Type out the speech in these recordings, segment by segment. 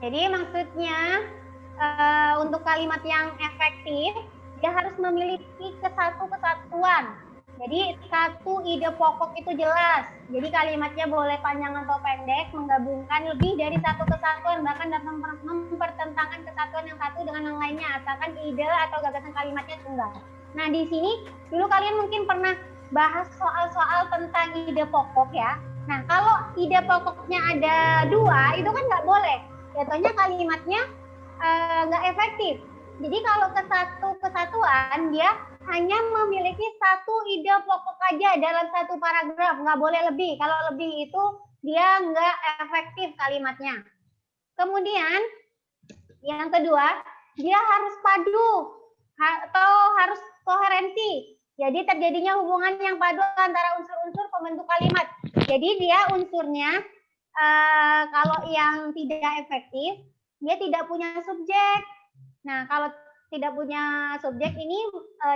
Jadi maksudnya untuk kalimat yang efektif, dia harus memiliki kesatuan. Jadi satu ide pokok itu jelas. Jadi kalimatnya boleh panjang atau pendek, menggabungkan lebih dari satu kesatuan, bahkan dapat mempertentangkan kesatuan yang satu dengan yang lainnya, asalkan ide atau gagasan kalimatnya tunggal. Nah, di sini dulu kalian mungkin pernah bahas soal-soal tentang ide pokok ya. Nah, kalau ide pokoknya ada dua, itu kan nggak boleh. Jatuhnya kalimatnya nggak efektif. Jadi kalau kesatuan dia hanya memiliki satu ide pokok aja dalam satu paragraf, nggak boleh lebih. Kalau lebih itu dia nggak efektif kalimatnya. Kemudian yang kedua, dia harus padu atau harus koherensi. Jadi terjadinya hubungan yang padu antara unsur-unsur pembentuk kalimat. Jadi dia unsurnya kalau yang tidak efektif, dia tidak punya subjek. Nah, kalau tidak punya subjek ini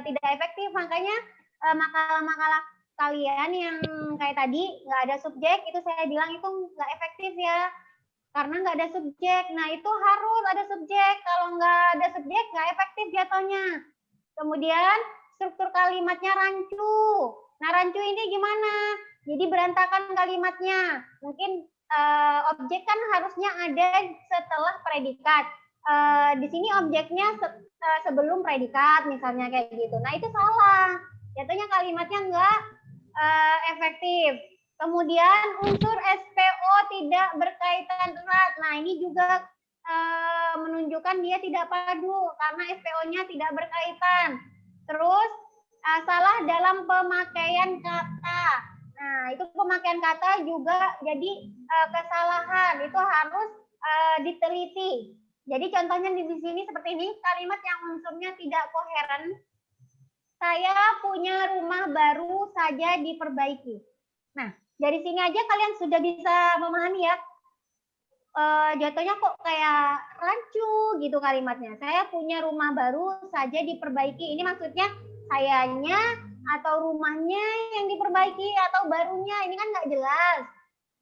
tidak efektif, makanya makalah-makalah kalian yang kayak tadi nggak ada subjek, itu saya bilang itu nggak efektif ya, karena nggak ada subjek. Nah, itu harus ada subjek. Kalau nggak ada subjek, nggak efektif jatuhnya. Kemudian struktur kalimatnya rancu. Nah, rancu ini gimana? Jadi berantakan kalimatnya. Mungkin objek kan harusnya ada setelah predikat. Di sini objeknya sebelum predikat, misalnya kayak gitu. Nah, itu salah. Jatuhnya kalimatnya nggak efektif. Kemudian unsur SPO tidak berkaitan erat. Nah, ini juga menunjukkan dia tidak padu karena SPO-nya tidak berkaitan. Terus salah dalam pemakaian kata. Nah, itu pemakaian kata juga jadi kesalahan. Itu harus diteliti. Jadi contohnya di sini seperti ini, kalimat yang unsurnya tidak koheren. Saya punya rumah baru saja diperbaiki. Nah, dari sini aja kalian sudah bisa memahami ya. Jatuhnya kok kayak rancu gitu kalimatnya. Saya punya rumah baru saja diperbaiki. Ini maksudnya sayanya atau rumahnya yang diperbaiki atau barunya. Ini kan nggak jelas.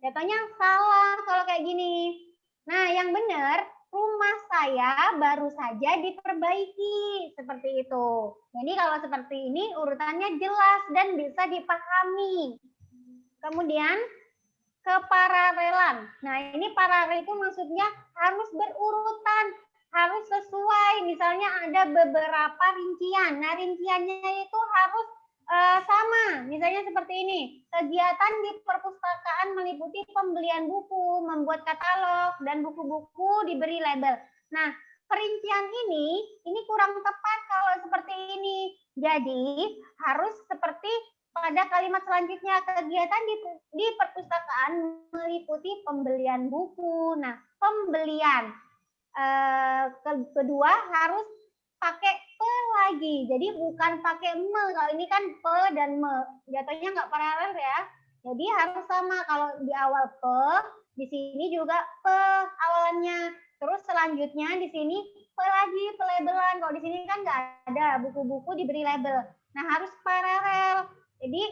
Jatuhnya salah kalau kayak gini. Nah, yang benar, rumah saya baru saja diperbaiki. Seperti itu. Jadi kalau seperti ini urutannya jelas dan bisa dipahami. Kemudian keparalelan. Nah, ini paralel itu maksudnya harus berurutan, harus sesuai. Misalnya ada beberapa rincian. Nah, rinciannya itu harus sama. Misalnya seperti ini. Kegiatan di perpustakaan meliputi pembelian buku, membuat katalog, dan buku-buku diberi label. Nah, perincian ini kurang tepat kalau seperti ini. Jadi, harus seperti pada kalimat selanjutnya, kegiatan di perpustakaan meliputi pembelian buku. Nah, pembelian. Kedua harus pakai pe lagi. Jadi bukan pakai me. Kalau ini kan pe dan me. Jatuhnya nggak paralel ya. Jadi harus sama. Kalau di awal pe, di sini juga pe awalannya. Terus selanjutnya di sini pe lagi, pelabelan. Kalau di sini kan nggak ada buku-buku diberi label. Nah, harus paralel. Jadi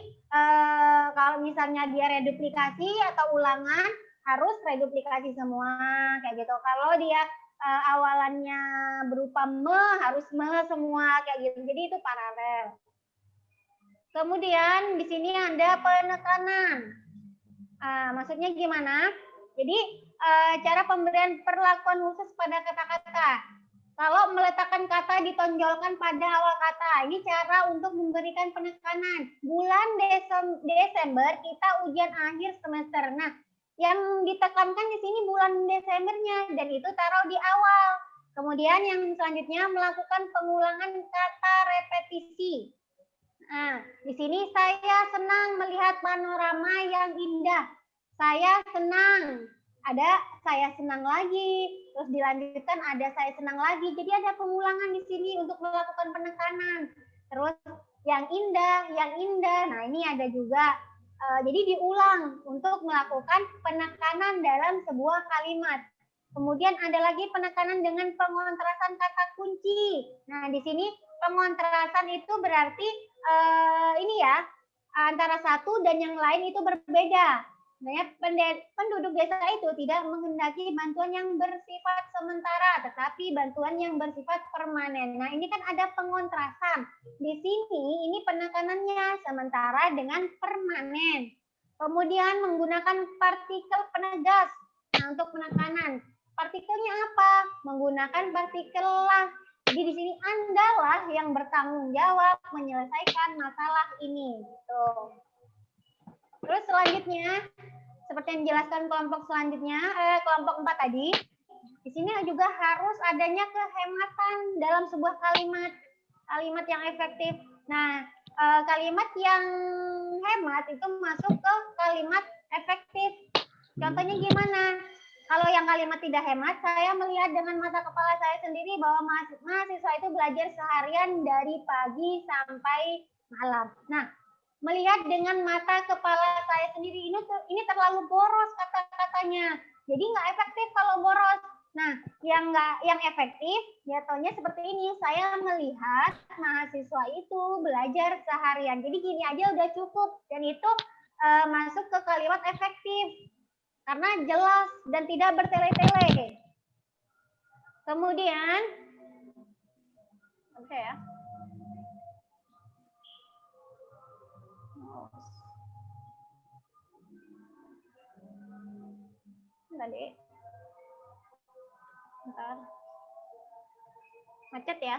kalau misalnya dia reduplikasi atau ulangan, harus reduplikasi semua kayak gitu. Kalau dia awalannya berupa me, harus me semua kayak gitu. Jadi itu paralel. Kemudian di sini ada penekanan. Maksudnya gimana? Jadi cara pemberian perlakuan khusus pada kata-kata. Kalau meletakkan kata ditonjolkan pada awal kata, ini cara untuk memberikan penekanan. Bulan Desember kita ujian akhir semester. Nah, yang ditekankan di sini bulan Desembernya dan itu taruh di awal. Kemudian yang selanjutnya melakukan pengulangan kata repetisi. Nah, di sini saya senang melihat panorama yang indah. Saya senang. Ada saya senang lagi, terus dilanjutkan ada saya senang lagi. Jadi ada pengulangan di sini untuk melakukan penekanan. Terus yang indah, yang indah. Nah, ini ada juga. Jadi diulang untuk melakukan penekanan dalam sebuah kalimat. Kemudian ada lagi penekanan dengan pengontrasan kata kunci. Nah, di sini pengontrasan itu berarti ini ya, antara satu dan yang lain itu berbeda. Sebenarnya penduduk desa itu tidak menghendaki bantuan yang bersifat sementara, tetapi bantuan yang bersifat permanen. Nah, ini kan ada pengontrasan. Di sini ini penekanannya sementara dengan permanen. Kemudian menggunakan partikel penegas. Nah, untuk penekanan, partikelnya apa? Menggunakan partikel lah. Jadi di sini Anda lah yang bertanggung jawab menyelesaikan masalah ini. Gitu. Terus selanjutnya, seperti yang dijelaskan kelompok selanjutnya, kelompok 4 tadi, di sini juga harus adanya kehematan dalam sebuah kalimat yang efektif. Nah, kalimat yang hemat itu masuk ke kalimat efektif. Contohnya gimana? Kalau yang kalimat tidak hemat, saya melihat dengan mata kepala saya sendiri bahwa mahasiswa itu belajar seharian dari pagi sampai malam. Nah, melihat dengan mata kepala saya sendiri ini terlalu boros kata-katanya. Jadi nggak efektif kalau boros. Nah, yang efektif jatuhnya seperti ini. Saya melihat mahasiswa itu belajar seharian. Jadi gini aja udah cukup dan itu masuk ke kalimat efektif karena jelas dan tidak bertele-tele. Kemudian, oke ya. Tadi. Bentar. Macet ya.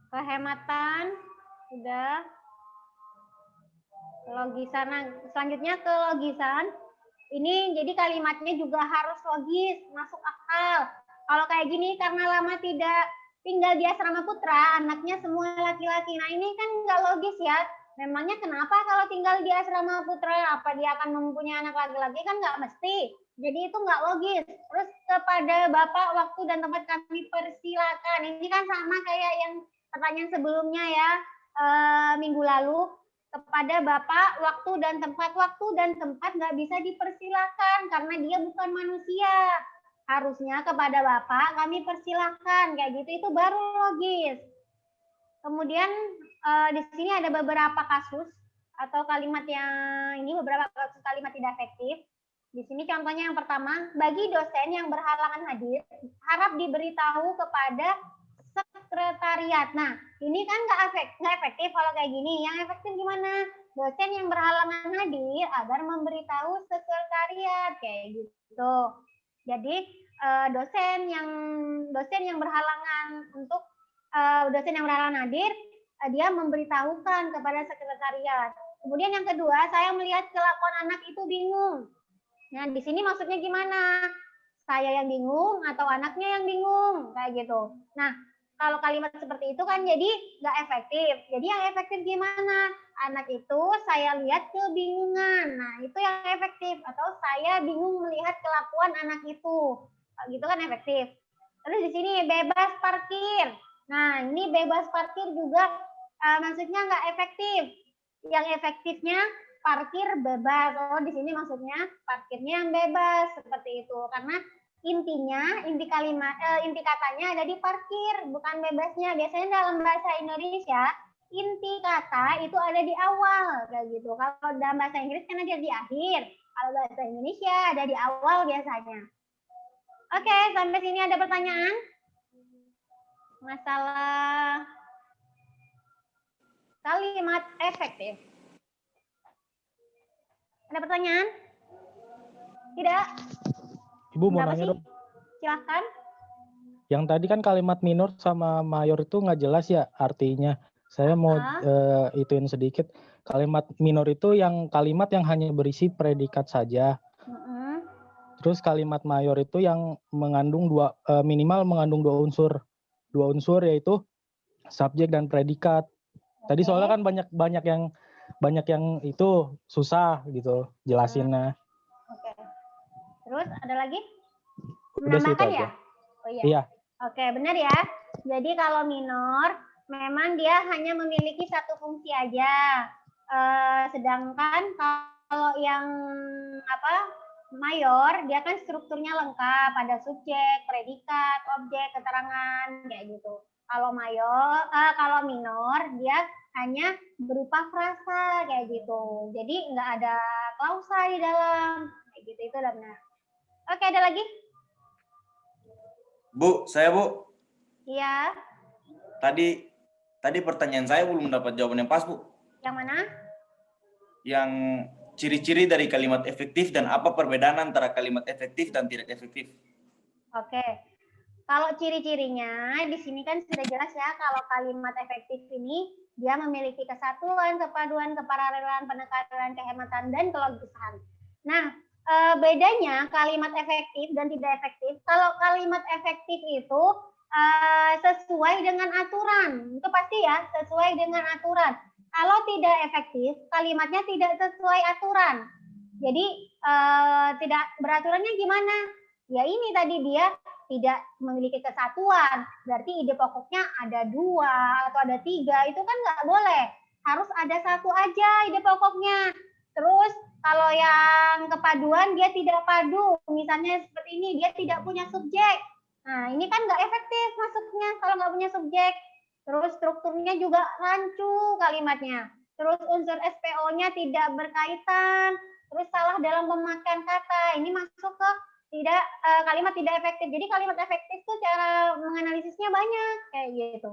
Kehematan udah. Logisan. Nah, selanjutnya ke logisan. Ini jadi kalimatnya juga harus logis, masuk akal. Kalau kayak gini karena lama tidak tinggal di asrama putra, anaknya semua laki-laki. Nah, ini kan nggak logis ya. Memangnya kenapa kalau tinggal di asrama putra, apa dia akan mempunyai anak laki-laki? Kan nggak mesti. Jadi itu nggak logis. Terus kepada Bapak, waktu dan tempat kami persilakan. Ini kan sama kayak yang pertanyaan sebelumnya ya, minggu lalu. Kepada Bapak, waktu dan tempat nggak bisa dipersilakan karena dia bukan manusia. Harusnya kepada Bapak kami persilahkan, kayak gitu itu baru logis. Kemudian di sini ada beberapa kasus atau kalimat yang ini beberapa kasus kalimat tidak efektif. Di sini contohnya yang pertama, bagi dosen yang berhalangan hadir, harap diberitahu kepada sekretariat. Nah, ini kan nggak efektif kalau kayak gini. Yang efektif gimana? Dosen yang berhalangan hadir agar memberitahu sekretariat kayak gitu. Jadi dosen yang berhalangan untuk dosen yang berhalangan hadir, dia memberitahukan kepada sekretariat. Kemudian yang kedua, saya melihat kelakuan anak itu bingung. Nah, di sini maksudnya gimana? Saya yang bingung atau anaknya yang bingung kayak gitu. Nah, kalau kalimat seperti itu kan jadi nggak efektif. Jadi yang efektif gimana? Anak itu saya lihat kebingungan. Nah, itu yang efektif. Atau saya bingung melihat kelakuan anak itu. Gitu kan efektif. Terus di sini bebas parkir. Nah, ini bebas parkir juga maksudnya nggak efektif. Yang efektifnya parkir bebas. Oh, di sini maksudnya parkirnya yang bebas seperti itu. Karena inti katanya ada di parkir, bukan bebasnya. Biasanya dalam bahasa Indonesia inti kata itu ada di awal kayak gitu. Kalau dalam bahasa Inggris kan ada di akhir. Kalau bahasa Indonesia ada di awal biasanya. Oke, sampai sini ada pertanyaan? Masalah kalimat efektif. Ada pertanyaan? Tidak? Ibu mau nanya dong. Silahkan. Yang tadi kan kalimat minor sama mayor itu nggak jelas ya artinya. Saya mau ituin sedikit. Kalimat minor itu yang kalimat yang hanya berisi predikat saja. Terus kalimat mayor itu yang mengandung minimal mengandung dua unsur yaitu subjek dan predikat. Tadi soalnya kan banyak yang itu susah gitu jelasinnya. Oke. Terus ada lagi? Udah sih itu aja. Ya? Oh iya. Oke, benar ya. Jadi kalau minor memang dia hanya memiliki satu fungsi aja. Sedangkan kalau yang mayor dia kan strukturnya lengkap, ada subjek, predikat, objek, keterangan kayak gitu. Kalau minor dia hanya berupa frasa kayak gitu. Jadi nggak ada klausa di dalam kayak gitu, itu udah benar. Oke, ada lagi? Bu, saya Bu. Iya. Tadi pertanyaan saya belum dapat jawaban yang pas, Bu. Yang mana? Yang ciri-ciri dari kalimat efektif dan apa perbedaan antara kalimat efektif dan tidak efektif. Oke. Kalau ciri-cirinya di sini kan sudah jelas ya, kalau kalimat efektif ini dia memiliki kesatuan, kepaduan, kepararelan, penekanan, kehematan, dan kelogisan. Nah, bedanya kalimat efektif dan tidak efektif. Kalau kalimat efektif itu sesuai dengan aturan, itu pasti ya, sesuai dengan aturan. Kalau tidak efektif, kalimatnya tidak sesuai aturan. Jadi tidak beraturannya gimana? Ya ini tadi dia tidak memiliki kesatuan, berarti ide pokoknya ada 2 atau ada 3, itu kan nggak boleh. Harus ada 1 aja ide pokoknya. Terus kalau yang kepaduan dia tidak padu, misalnya seperti ini, dia tidak punya subjek. Nah ini kan nggak efektif masuknya kalau nggak punya subjek. Terus strukturnya juga rancu kalimatnya. Terus unsur SPO-nya tidak berkaitan. Terus salah dalam pemakaian kata. Ini masuk ke kalimat tidak efektif. Jadi kalimat efektif tuh cara menganalisisnya banyak kayak gitu.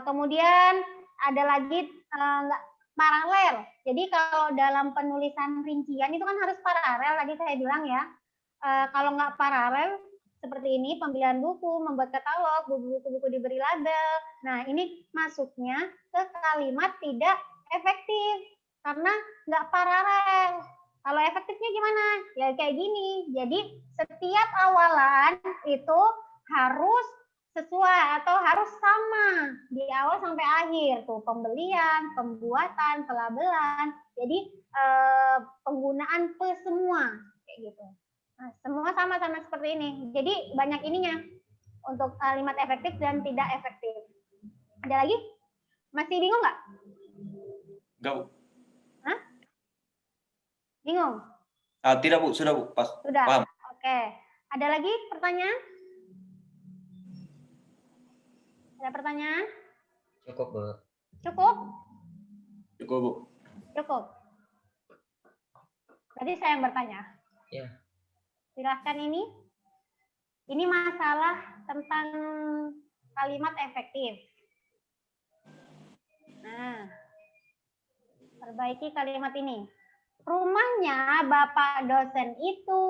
Kemudian ada lagi nggak paralel. Jadi kalau dalam penulisan rincian itu kan harus paralel. Tadi saya bilang ya. Kalau nggak paralel seperti ini, pembelian buku, membuat katalog, buku-buku diberi label. Nah ini masuknya ke kalimat tidak efektif karena nggak paralel. Kalau efektifnya gimana? Ya kayak gini. Jadi setiap awalan itu harus sesuai atau harus sama di awal sampai akhir tuh, pembelian, pembuatan, pelabelan. Jadi penggunaan semua kayak gitu. Nah, semua sama-sama seperti ini. Jadi banyak ininya untuk kalimat efektif dan tidak efektif. Ada lagi? Masih bingung nggak? Enggak, Bu. Hah? Bingung? Tidak, Bu. Sudah, Bu. Pas. Sudah. Paham. Oke. Ada lagi pertanyaan? Ada pertanyaan? Cukup, Bu. Cukup? Cukup, Bu. Cukup. Berarti saya yang bertanya. Ya. Silahkan ini. Ini masalah tentang kalimat efektif. Nah, perbaiki kalimat ini. Rumahnya Bapak dosen itu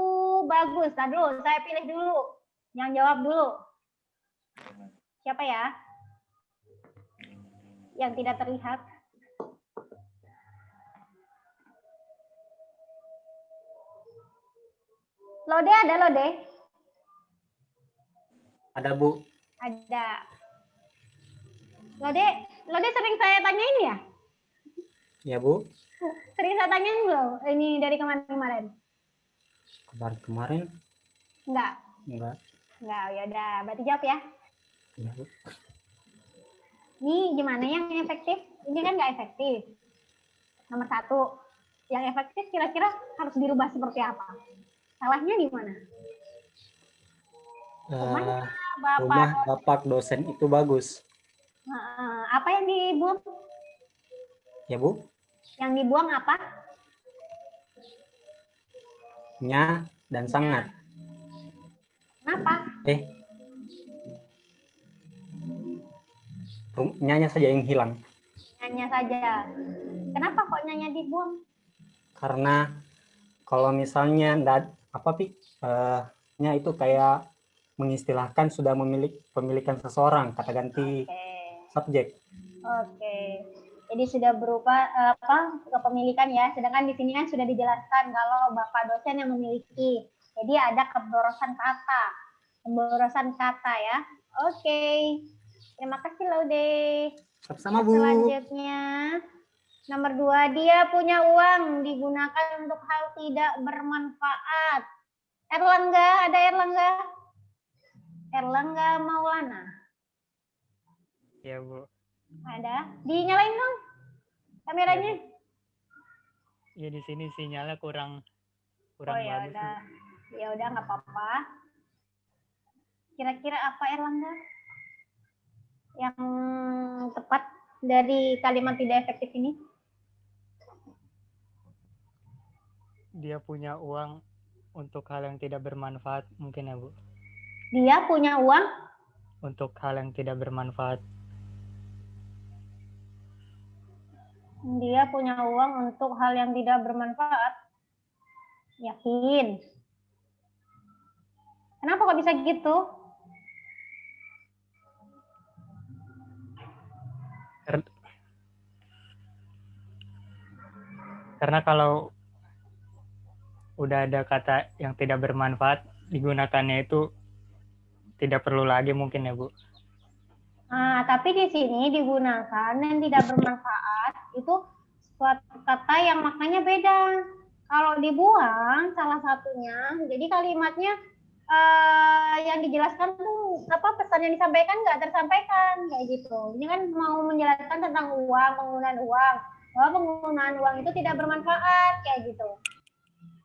bagus. Nah dulu, saya pilih dulu. Yang jawab dulu. Siapa ya? Yang tidak terlihat. Lode ada Lode? Ada, Bu. Ada. Lode sering saya tanyain ya? Ya, Bu. Sering saya tanyain belum? Ini dari kemarin-kemarin? Kemarin? Enggak. Enggak. Enggak, ya udah. Berarti jawab ya. Ya, Bu. Ini gimana yang efektif? Ini kan nggak efektif. Nomor 1. Yang efektif kira-kira harus dirubah seperti apa? Salahnya di mana? Rumah Bapak dosen itu bagus. Apa yang dibuang? Ya, Bu. Yang dibuang apa? Nya dan sangat. Kenapa? Nyanya saja yang hilang. Nyanya saja. Kenapa kok nyanya dibuang? Karena kalau misalnya nya itu kayak mengistilahkan sudah pemilikan seseorang, kata ganti subjek. Oke. Jadi sudah berupa kepemilikan ya. Sedangkan di sini kan sudah dijelaskan kalau Bapak dosen yang memiliki. Jadi ada keborosan kata. Pemborosan kata ya. Oke. Terima kasih Laude. Sama, Bu. Selanjutnya nomor 2, dia punya uang digunakan untuk hal tidak bermanfaat. Erlangga, ada Erlangga? Erlangga Maulana. Ya, Bu. Ada. Dinyalain dong kameranya. Ya, di sini sinyalnya kurang Oh ya bagus. udah. Ya udah nggak apa-apa. Kira-kira apa Erlangga? Yang tepat dari kalimat tidak efektif ini? Dia punya uang untuk hal yang tidak bermanfaat mungkin ya, Bu. Dia punya uang Untuk hal yang tidak bermanfaat. Dia punya uang untuk hal yang tidak bermanfaat. Yakin? Kenapa kok bisa gitu? Karena kalau udah ada kata yang tidak bermanfaat, digunakannya itu tidak perlu lagi mungkin ya, Bu. Nah, tapi di sini digunakan dan tidak bermanfaat itu suatu kata yang maknanya beda. Kalau dibuang salah satunya, jadi kalimatnya yang dijelaskan tuh apa pesan yang disampaikan nggak tersampaikan kayak gitu. Ini kan mau menjelaskan tentang uang, penggunaan uang, bahwa penggunaan uang itu tidak bermanfaat kayak gitu.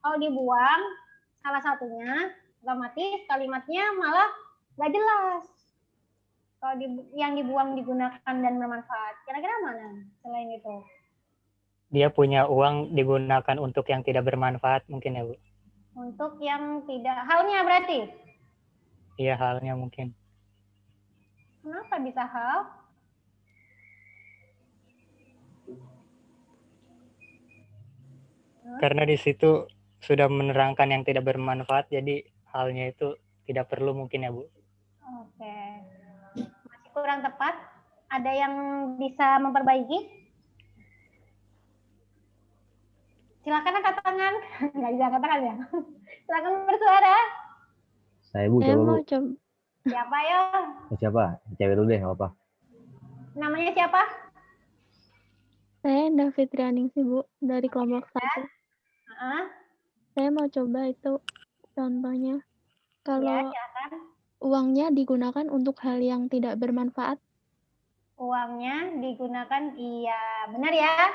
Kalau dibuang salah satunya, otomatis kalimatnya malah nggak jelas. Kalau yang dibuang digunakan dan bermanfaat, kira-kira mana selain itu? Dia punya uang digunakan untuk yang tidak bermanfaat mungkin ya, Bu. Untuk yang tidak, halnya berarti? Iya, halnya mungkin. Kenapa bisa hal? Karena di situ sudah menerangkan yang tidak bermanfaat, jadi halnya itu tidak perlu mungkin ya, Bu. Oke. Masih kurang tepat? Ada yang bisa memperbaiki? Silakan angkat tangan. Nggak bisa angkat tangan ya? Silakan bersuara. Saya Bu, Saya coba Bu. mau coba. Siapa yo? Siapa? Cewek dulu deh, nggak apa. Namanya siapa? Saya David Rianingsih, Bu, dari kelompok 1. Saya mau coba itu contohnya. Ya, Kalau silakan. uangnya digunakan untuk hal yang tidak bermanfaat. Uangnya digunakan, iya benar ya.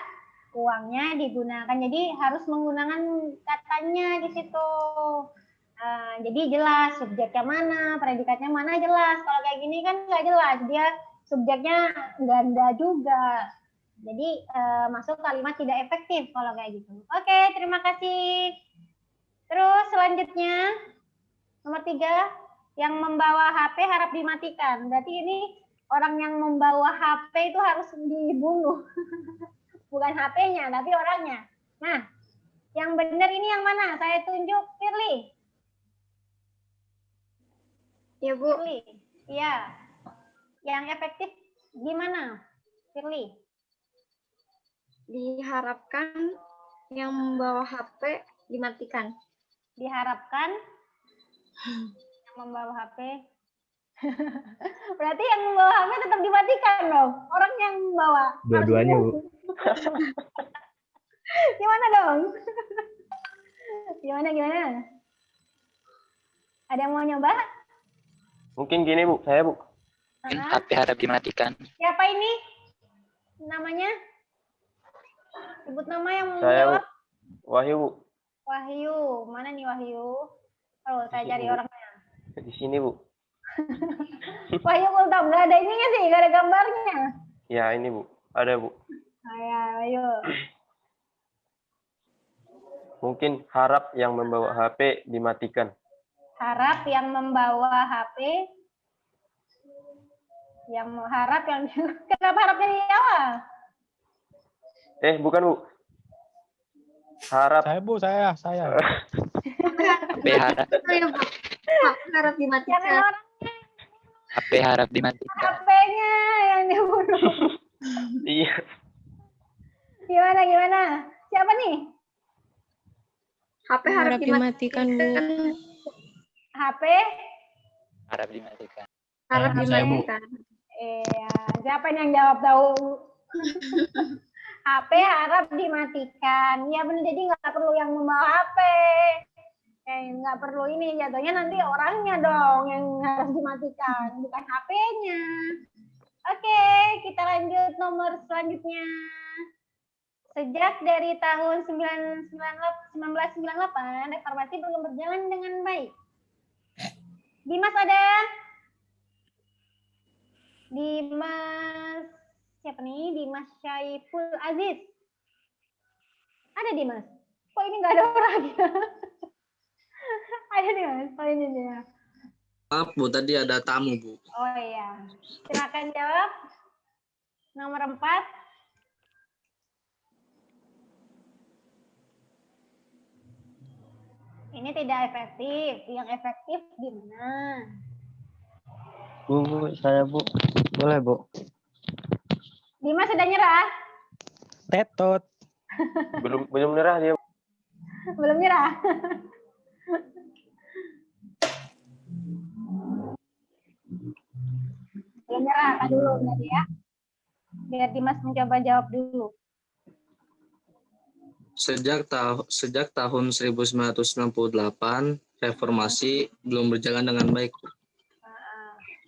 Uangnya digunakan, jadi harus menggunakan katanya di situ. Jadi jelas subjeknya mana, predikatnya mana jelas. Kalau kayak gini kan nggak jelas, dia subjeknya ganda juga. Jadi masuk kalimat tidak efektif kalau kayak gitu. Oke, terima kasih. Terus selanjutnya nomor 3, yang membawa HP harap dimatikan. Berarti ini orang yang membawa HP itu harus dibunuh. Bukan HP-nya, tapi orangnya. Nah, yang benar ini yang mana? Saya tunjuk, Firly. Ya, Bu. Firly. Iya. Yang efektif gimana, Firly? Diharapkan yang membawa HP dimatikan. Diharapkan yang membawa HP. Berarti yang membawa HP tetap dimatikan dong. Orang yang membawa. Dua-duanya, Bu. Gimana dong? Gimana? Ada yang mau nyoba? Mungkin gini Bu, saya Bu. HP harap dimatikan. Siapa ini? Namanya? Sebut nama yang mau Saya Bu. menjawab. Wahyu Bu. Wahyu. Mana nih Wahyu? Oh, saya cari orangnya. Di sini Bu. Wahyu Kultam. Nggak ada ininya sih, nggak ada gambarnya. Ya ini Bu, ada Bu. Ya, Wahyu. Mungkin harap yang membawa HP dimatikan. Harap yang membawa HP. Yang harap yang kenapa harapnya di awal? Bukan Bu. Harap. Saya. HP harap. Harap dimatikan. Jangan orangnya. HP harap dimatikan. HP-nya yang dibunuh. Iya. Gimana? Siapa nih? HP harap dimatikan, Bu. HP Harap dimatikan. Harap Saya, Bu. dimatikan. Iya, siapa yang jawab tahu? HP harap dimatikan. Ya benar, jadi nggak perlu yang membawa HP. Nggak perlu ini, jatuhnya nanti orangnya dong yang harus dimatikan, bukan HP-nya. Oke, kita lanjut nomor selanjutnya. Sejak dari tahun 1998, reformasi belum berjalan dengan baik. Dimas ada? Dimas Siapa nih? Dimas Syaiful Aziz. Ada Dimas? Kok ini nggak ada orangnya? Ada Dimas? Oh ini dia. Maaf Bu, tadi ada tamu Bu. Oh iya. Silakan jawab. Nomor 4. Ini tidak efektif. Yang efektif gimana? Bu, saya Bu. Boleh Bu? Dimas sudah nyerah? Tetot. Belum nyerah dia. Belum nyerah? Belum nyerah, kan dulu berarti ya. Biar Dimas mencoba jawab dulu. Sejak tahun 1998, reformasi belum berjalan dengan baik.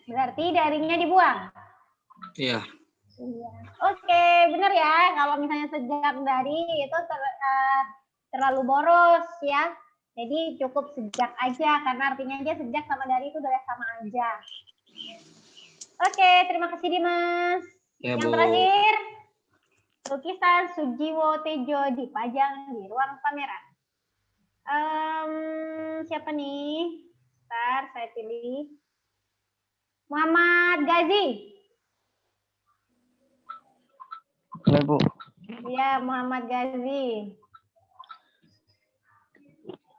Berarti darinya dibuang? Iya. Iya. Oke, benar ya. Kalau misalnya sejak dari itu terlalu boros ya. Jadi cukup sejak aja, karena artinya aja sejak sama dari itu udah sama aja. Oke, terima kasih Dimas. Ya, Yang Bu. terakhir, lukisan Sujiwo Tejo dipajang di ruang pameran. Siapa nih? Ntar saya pilih. Muhammad Gazi. Boleh Bu? Iya, Muhammad Gazi.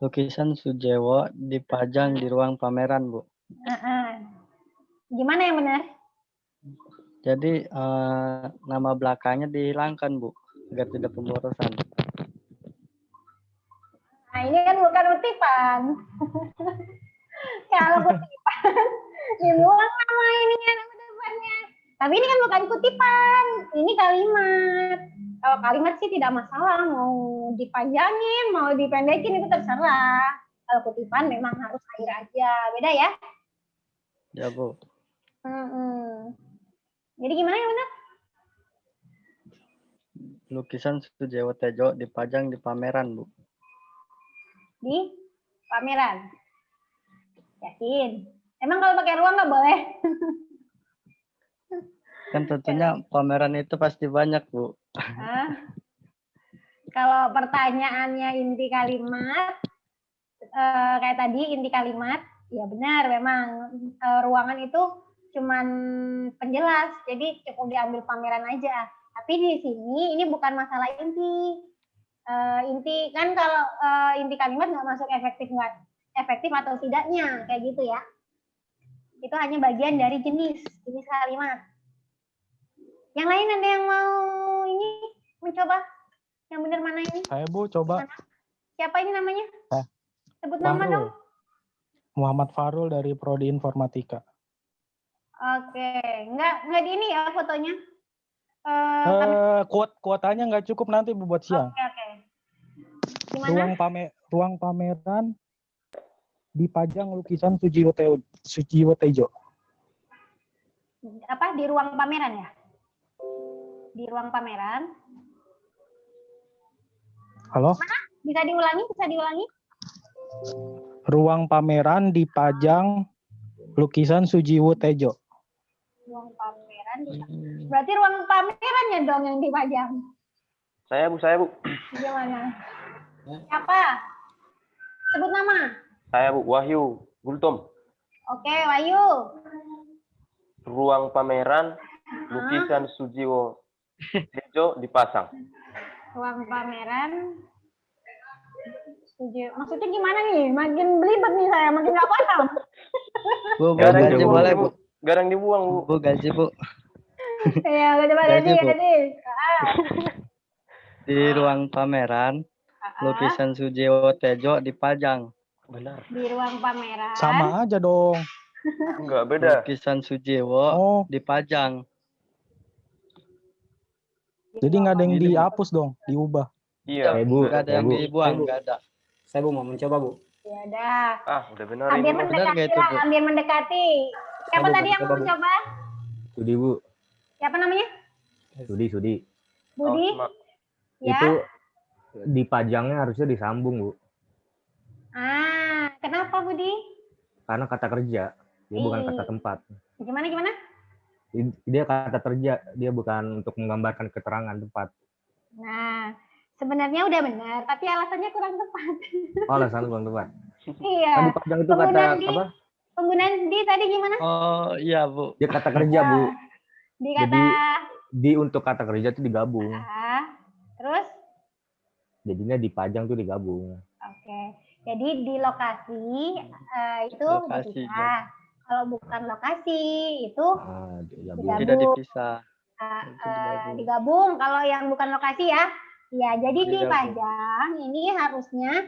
Lukisan Sujewo dipajang di ruang pameran Bu. Gimana yang benar? Jadi nama belakangnya dihilangkan Bu, agar tidak pemborosan. Nah ini kan bukan kutipan. Kalau kutipan dibuang nama ininya, nama depannya. Tapi ini kan bukan kutipan, ini kalimat. Kalau kalimat sih tidak masalah, mau dipanjangin, mau dipendekin itu terserah. Kalau kutipan memang harus air aja, beda ya? Ya Bu. Jadi gimana yang benar? Lukisan Sujewo Tejo dipajang di pameran Bu. Di pameran. Yakin? Emang kalau pakai ruang nggak boleh? Kan tentunya pameran itu pasti banyak Bu. Kalau pertanyaannya inti kalimat, kayak tadi inti kalimat, ya benar memang ruangan itu cuman penjelas, jadi cukup diambil pameran aja. Tapi di sini ini bukan masalah inti. Inti kan kalau inti kalimat nggak masuk efektif atau tidaknya, kayak gitu ya. Itu hanya bagian dari jenis kalimat. Yang lain ada yang mau ini mencoba? Yang benar mana ini? Saya Bu, coba. Mana? Siapa ini namanya? Sebut nama dong. Muhammad Farul dari Prodi Informatika. Oke, nggak di ini ya fotonya? Kuotanya nggak cukup nanti Bu buat siang. Oke. Gimana? Ruang pameran dipajang lukisan Sujiwo Tejo. Apa di ruang pameran ya? Di ruang pameran. Halo? Mana? Bisa diulangi? Ruang pameran dipajang lukisan Sujiwo Tejo. Ruang pameran. Berarti ruang pamerannya dong yang dipajang. Saya Bu. Gimana? Siapa? Sebut nama. Saya Bu, Wahyu Gultom. Oke, Wahyu. Ruang pameran lukisan Sujiwo Tejo dipasang. Ruang pameran. Maksudnya gimana nih? Makin belibet nih saya, makin nggak paham. Bu, gaji boleh Bu. Garang dibuang Bu. Bu, gaji Bu. Iya, coba gaji. Di ruang pameran, lukisan Sujiwo Tejo dipajang. Benar. Di ruang pameran. Sama aja dong. Enggak, beda. Lukisan Sujiwo dipajang. Jadi nggak ada yang dihapus dong, diubah. Iya. Bu, Nggak ada yang dibuang, nggak ada. Saya Bu mau mencoba Bu. Ya udah. Udah benar Hampir ini. mendekati lah, hampir mendekati. Siapa tadi yang mau mencoba? Sudi Bu. Siapa namanya? Sudi. Budi? Ya. Itu dipajangnya harusnya disambung Bu. Kenapa Budi? Karena kata kerja, dia bukan kata tempat. Gimana? Dia kata kerja, dia bukan untuk menggambarkan keterangan tempat. Nah, sebenarnya udah benar, tapi alasannya kurang tepat. Oh, alasan kurang tepat. Iya. Kan di Pajang itu kata apa? Penggunaan di tadi gimana? Oh iya Bu. Dia kata kerja Bu. Di kata. Jadi di untuk kata kerja itu digabung. Terus? Jadinya di Pajang tuh digabung. Oke. Jadi di lokasi itu dipisah. Kalau bukan lokasi itu digabung. Tidak dipisah. Digabung kalau yang bukan lokasi ya. Ya, jadi di Pajang ini harusnya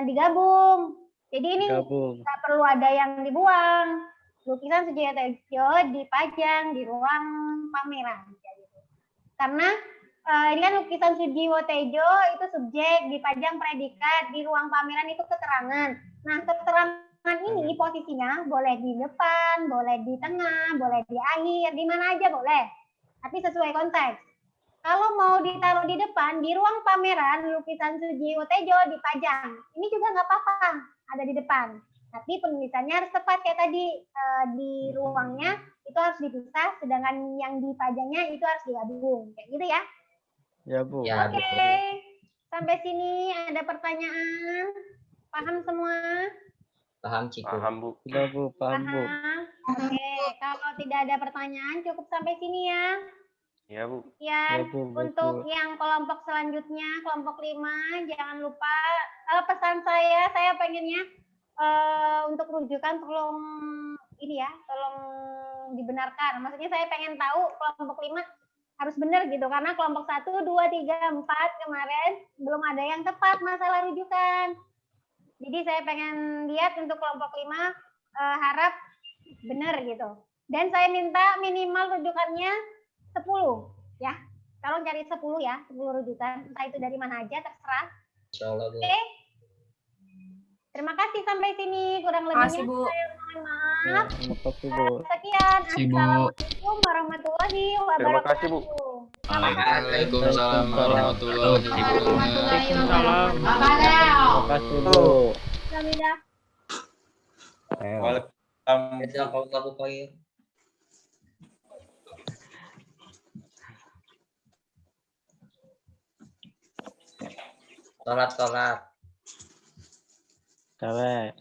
digabung. Jadi ini nggak perlu ada yang dibuang. Lukisan Sujiwo Tejo dipajang di ruang pameran. Karena ini kan lukisan Sujiwo Tejo itu subjek, dipajang predikat, di ruang pameran itu keterangan. Nah, keterangan ini posisinya boleh di depan, boleh di tengah, boleh di akhir, di mana aja boleh. Tapi sesuai konteks. Kalau mau ditaruh di depan, di ruang pameran lukisan Sujiwo Tejo dipajang. Ini juga nggak apa-apa, ada di depan. Tapi penulisannya harus tepat kayak tadi, di ruangnya itu harus dipisah, sedangkan yang dipajangnya itu harus digabung. Kayak gitu ya. Ya Bu. Oke. Sampai sini ada pertanyaan? Paham semua? Paham, Ciku. Paham, Bu. Sudah Bu, paham Bu. Oke, kalau tidak ada pertanyaan cukup sampai sini ya. Ya, Bu. Ya, Bu, untuk betul. yang kelompok selanjutnya, kelompok 5, jangan lupa pesan saya pengennya untuk rujukan tolong ini ya, tolong dibenarkan. Maksudnya saya pengen tahu kelompok 5 harus benar gitu, karena kelompok 1, 2, 3, 4 kemarin belum ada yang tepat masalah rujukan. Jadi saya pengen lihat untuk kelompok 5 harap benar gitu. Dan saya minta minimal rujukannya 10 ya. Tolong cari 10 ya, 10 rujukan. Entah itu dari mana aja terserah. Insyaallah, Bu. Oke. Terima kasih sampai sini. Kurang lebihnya saya mohon maaf. Terima kasih Bu. Sekian. Bu. Assalamualaikum warahmatullahi wabarakatuh. Terima kasih, Bu. Waalaikumsalam warahmatullahi wabarakatuh. Terima kasih Bu. Alhamdulillah. Waalaikumsalam. Salat. Cewek.